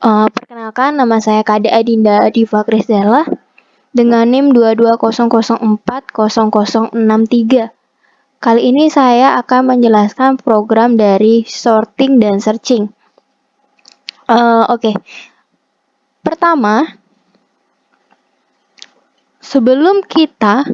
Perkenalkan, nama saya Kade Adinda Diva Krisdela dengan NIM 2200400063. Kali ini saya akan menjelaskan program dari sorting dan searching. Oke. Pertama, sebelum kita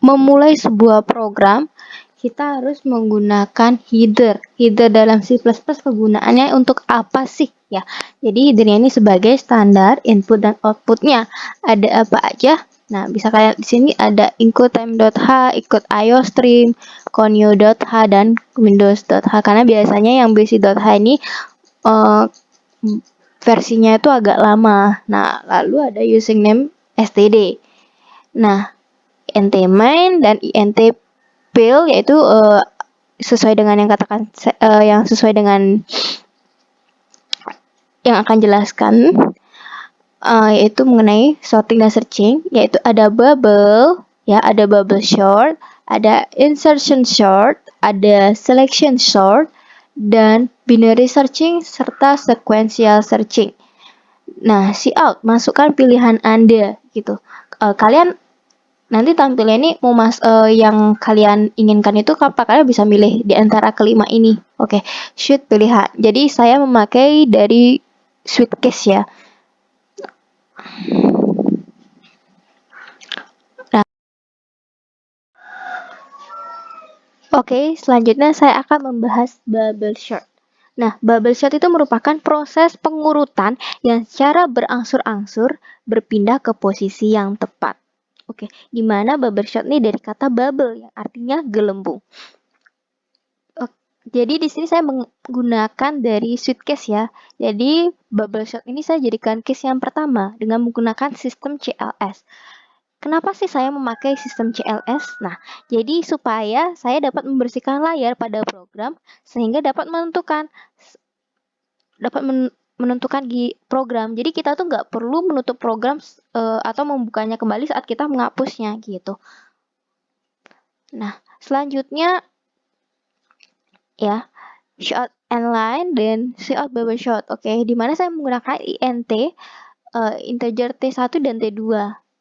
memulai sebuah program, kita harus menggunakan header. Header dalam C++ kegunaannya untuk apa sih ya? Jadi headernya ini sebagai standar input dan outputnya. Ada apa aja? Nah, bisa kalian di sini ada include_time.h, include iostream, conio.h dan windows.h. Karena biasanya yang basic.h ini versinya itu agak lama. Nah, lalu ada using name std. Nah, int main dan int fill yaitu sesuai dengan yang katakan yang sesuai dengan yang akan jelaskan yaitu mengenai sorting dan searching, yaitu ada bubble ya, ada bubble sort, ada insertion sort, ada selection sort, dan binary searching serta sequential searching. Nah, cout masukkan pilihan Anda gitu. Kalian nanti tampilnya ini mau yang kalian inginkan itu apa? Kalian bisa milih di antara kelima ini. Oke, shoot pilihan. Jadi saya memakai dari Sweetcase ya. Nah, oke, selanjutnya saya akan membahas bubble sort. Nah, bubble sort itu merupakan proses pengurutan yang secara berangsur-angsur berpindah ke posisi yang tepat. Oke, di mana bubble sort ini dari kata bubble yang artinya gelembung. Jadi di sini saya menggunakan dari Sweetcase ya. Jadi bubble sort ini saya jadikan case yang pertama dengan menggunakan sistem CLS. Kenapa sih saya memakai sistem CLS? Nah, jadi supaya saya dapat membersihkan layar pada program sehingga dapat menentukan program. Jadi kita tuh nggak perlu menutup program atau membukanya kembali saat kita menghapusnya gitu. Nah, selanjutnya ya, short and line dan cout bubble sort. Oke, di mana saya menggunakan int integer T1 dan T2.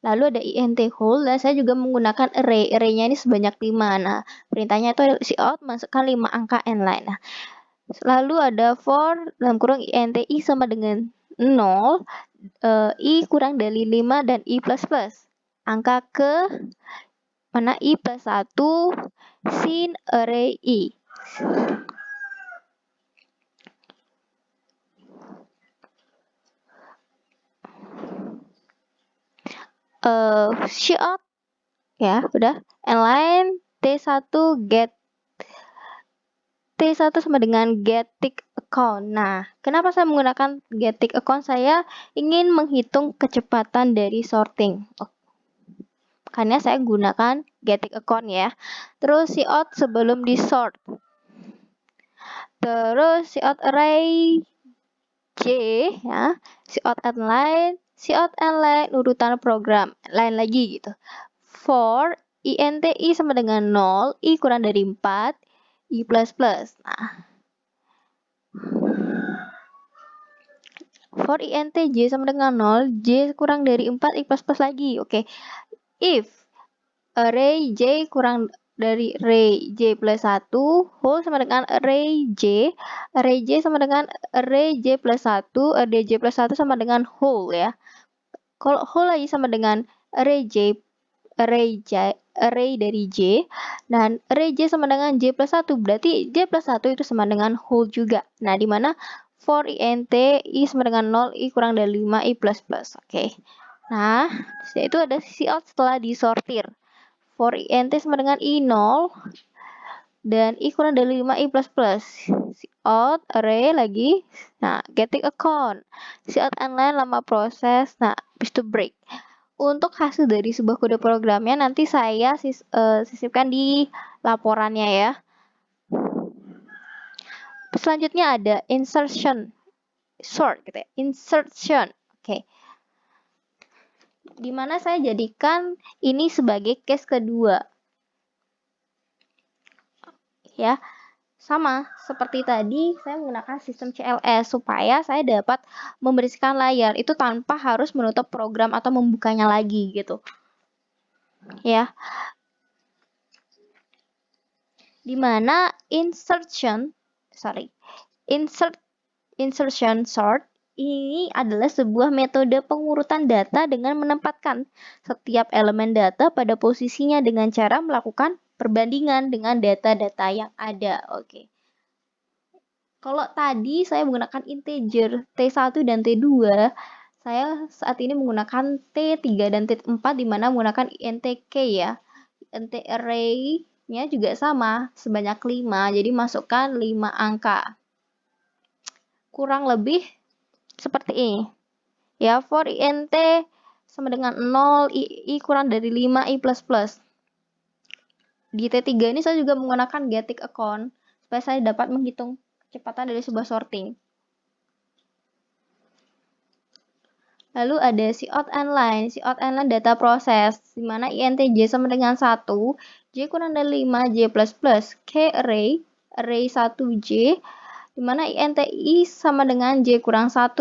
Lalu ada int whole dan saya juga menggunakan array. Array-nya ini sebanyak 5. Nah, perintahnya itu cout masukkan 5 angka n line. Nah, lalu ada for dalam kurung int i sama dengan 0, i kurang dari 5 dan i plus plus. Angka ke mana i plus 1 sin array i. Cout ya, udah. And line T1 get T1 sama dengan get tick account. Nah, kenapa saya menggunakan get tick account? Saya ingin menghitung kecepatan dari sorting. Karena saya gunakan get tick account ya. Terus cout sebelum di sort. Terus cout array J ya, cout and line urutan program, line lagi gitu. For int i sama dengan 0, i kurang dari 4, i plus plus. Nah, for int j sama dengan 0, j kurang dari 4, i plus plus lagi. Oke. If array j kurang dari array j plus 1, whole sama dengan array j sama dengan array j plus 1, array j plus 1 sama dengan whole ya. Kalau whole lagi sama dengan array dari j, dan array j sama dengan j plus 1, berarti j plus 1 itu sama dengan whole juga. Nah, di mana for int i sama dengan 0, i kurang dari 5, i plus plus. Oke. Nah, itu ada cout setelah disortir. For int sama dengan i 0 dan i kurang dari 5, i plus plus. Cout array lagi. Nah, getting account. Cout and line lama proses. Nah, habis itu break. Untuk hasil dari sebuah kode programnya nanti saya sisipkan di laporannya ya. Selanjutnya ada insertion sort gitu ya. Insertion. Oke. Dimana saya jadikan ini sebagai case kedua. Ya. Sama seperti tadi, saya menggunakan sistem CLS supaya saya dapat membersihkan layar itu tanpa harus menutup program atau membukanya lagi gitu. Ya. Dimana insertion sort ini adalah sebuah metode pengurutan data dengan menempatkan setiap elemen data pada posisinya dengan cara melakukan perbandingan dengan data-data yang ada. Oke. Kalau tadi saya menggunakan integer T1 dan T2, saya saat ini menggunakan T3 dan T4 di mana menggunakan INTK ya. INT array-nya juga sama, sebanyak 5. Jadi masukkan 5 angka. Kurang lebih seperti ini. Ya, for INT sama dengan 0, I kurang dari 5, I++. Di T3 ini saya juga menggunakan getIq account supaya saya dapat menghitung kecepatan dari sebuah sorting. Lalu ada cout line data proses, di mana int j sama dengan 1, j kurang dari 5, j++, k array 1j, di mana int i sama dengan j kurang 1.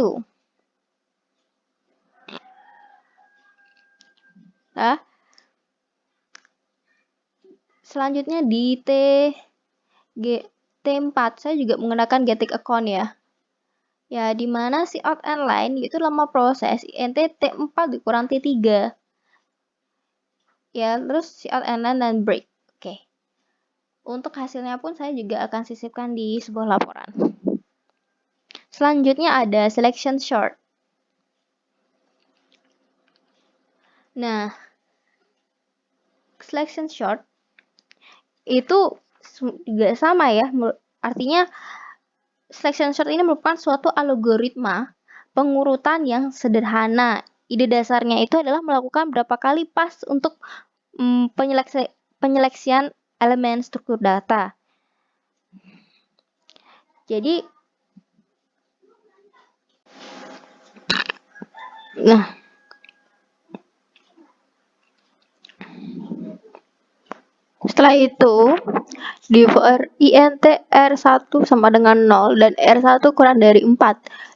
Nah, selanjutnya di T4 saya juga menggunakan getIq account ya. Ya, di mana cout line itu lama proses int T4 dikurang T3. Ya, terus cout line dan break. Oke. Untuk hasilnya pun saya juga akan sisipkan di sebuah laporan. Selanjutnya ada selection sort. Nah, selection sort itu juga sama ya. Artinya selection sort ini merupakan suatu algoritma pengurutan yang sederhana. Ide dasarnya itu adalah melakukan berapa kali pas untuk penyeleksian elemen struktur data. Jadi, setelah itu, di for int R1 sama dengan 0 dan R1 kurang dari 4,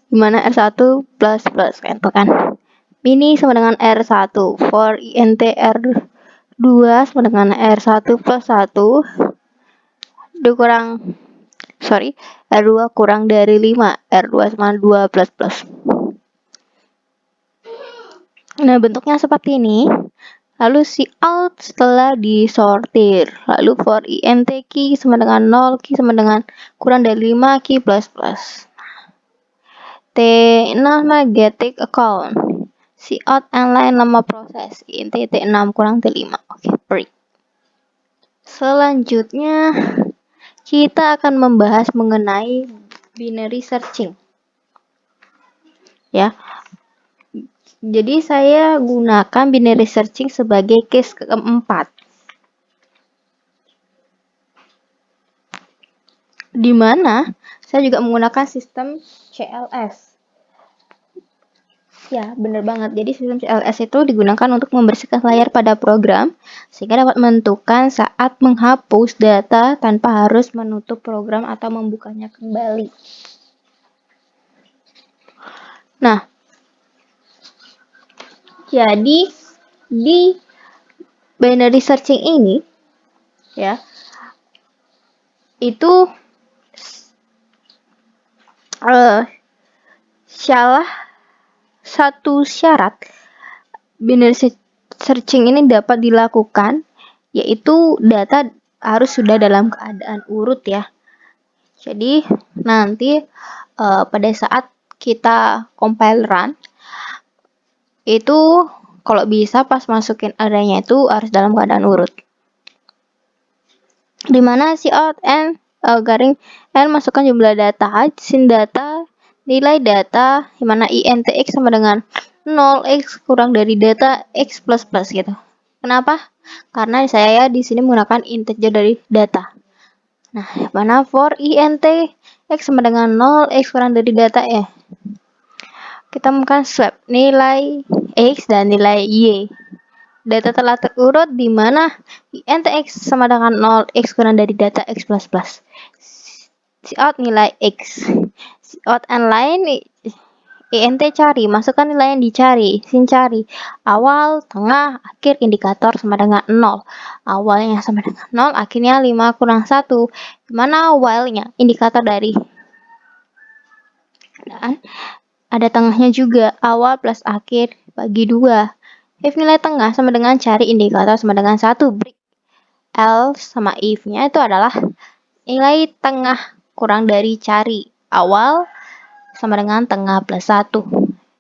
di mana R1 plus gitu kan. Ini sama dengan R1. For int R2 sama dengan R1 plus 1 R2 kurang dari 5, R2 sama 2 plus. Nah, bentuknya seperti ini. Lalu cout setelah disortir. Lalu for int key sama dengan 0, key sama dengan kurang dari 5, key plus. T6 getIq account. Cout line lama proses. Int T6 kurang T5. Oke, break. Selanjutnya kita akan membahas mengenai binary searching. Ya. Jadi saya gunakan binary searching sebagai case keempat. Di mana saya juga menggunakan sistem CLS. Ya, benar banget. Jadi sistem CLS itu digunakan untuk membersihkan layar pada program sehingga dapat menentukan saat menghapus data tanpa harus menutup program atau membukanya kembali. Nah, jadi di binary searching ini ya, itu salah satu syarat binary searching ini dapat dilakukan yaitu data harus sudah dalam keadaan urut ya. Jadi nanti pada saat kita compile run itu kalau bisa pas masukin arraynya itu harus dalam keadaan urut. Dimana cout n garing n masukkan jumlah data, sin data, nilai data, dimana intx sama dengan 0x kurang dari data x plus gitu. Kenapa? Karena saya di sini menggunakan integer dari data. Nah, mana for int x sama dengan 0 x kurang dari data ya. Kita menggunakan swap nilai x dan nilai y. Data telah terurut di mana int x sama dengan 0 x kurang dari data x plus. Cout nilai X. Cout and line INT cari, masukkan nilai yang dicari, sin cari. Awal, tengah, akhir indikator sama dengan 0. Awalnya sama dengan 0, akhirnya 5 kurang 1. Dimana while-nya, indikator dari. Dan ada tengahnya juga, awal plus akhir bagi 2. If nilai tengah sama dengan cari indikator sama dengan 1, break. Else sama if-nya itu adalah nilai tengah kurang dari cari. Awal sama dengan tengah plus 1.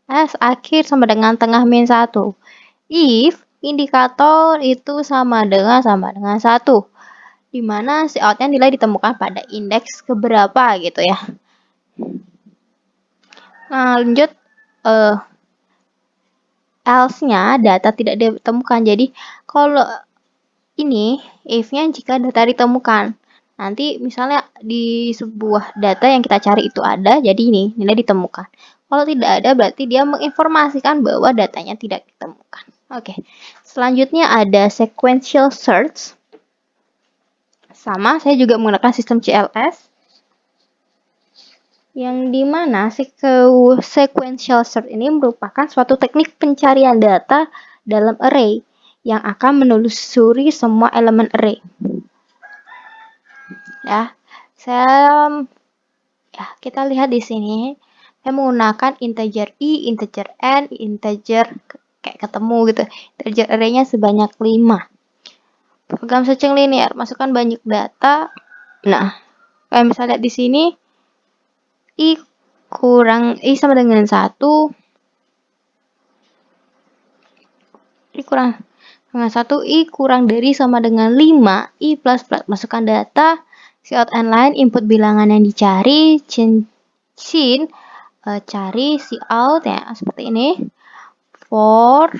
S akhir sama dengan tengah min 1. If indikator itu sama dengan 1. Dimana si outnya nilai ditemukan pada indeks keberapa gitu ya. Nah, lanjut else-nya data tidak ditemukan. Jadi kalau ini if-nya jika data ditemukan. Nanti misalnya di sebuah data yang kita cari itu ada, jadi ini nilai ditemukan. Kalau tidak ada berarti dia menginformasikan bahwa datanya tidak ditemukan. Oke. Selanjutnya ada sequential search. Sama, saya juga menggunakan sistem CLS. Yang dimana sequential search ini merupakan suatu teknik pencarian data dalam array yang akan menelusuri semua elemen array. Ya, kita lihat di sini. Saya menggunakan integer i, integer n, integer kayak ketemu gitu. Integer array-nya sebanyak 5. Program searching linear, masukkan banyak data. Nah, kayak misalnya lihat di sini i sama dengan 1. I kurang dengan 1, i kurang dari sama dengan 5, i plus plus. Masukkan data, cout and line, input bilangan yang dicari, sin, cari cout ya, seperti ini. For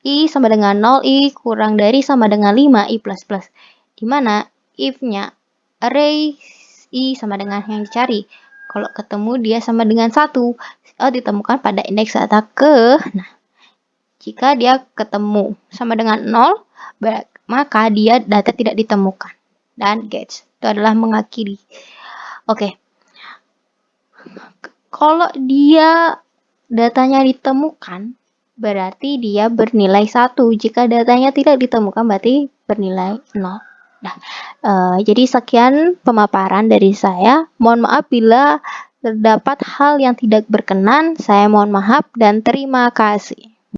i sama dengan 0, i kurang dari sama dengan 5, i plus plus. Dimana if-nya array i sama dengan yang dicari. Kalau ketemu dia sama dengan 1, cout ditemukan pada indeks data ke. Nah, jika dia ketemu sama dengan 0, maka dia data tidak ditemukan. Dan gets itu adalah mengakhiri. Oke. Kalau dia datanya ditemukan, berarti dia bernilai 1. Jika datanya tidak ditemukan, berarti bernilai 0. Nah, jadi sekian pemaparan dari saya. Mohon maaf bila terdapat hal yang tidak berkenan. Saya mohon maaf dan terima kasih.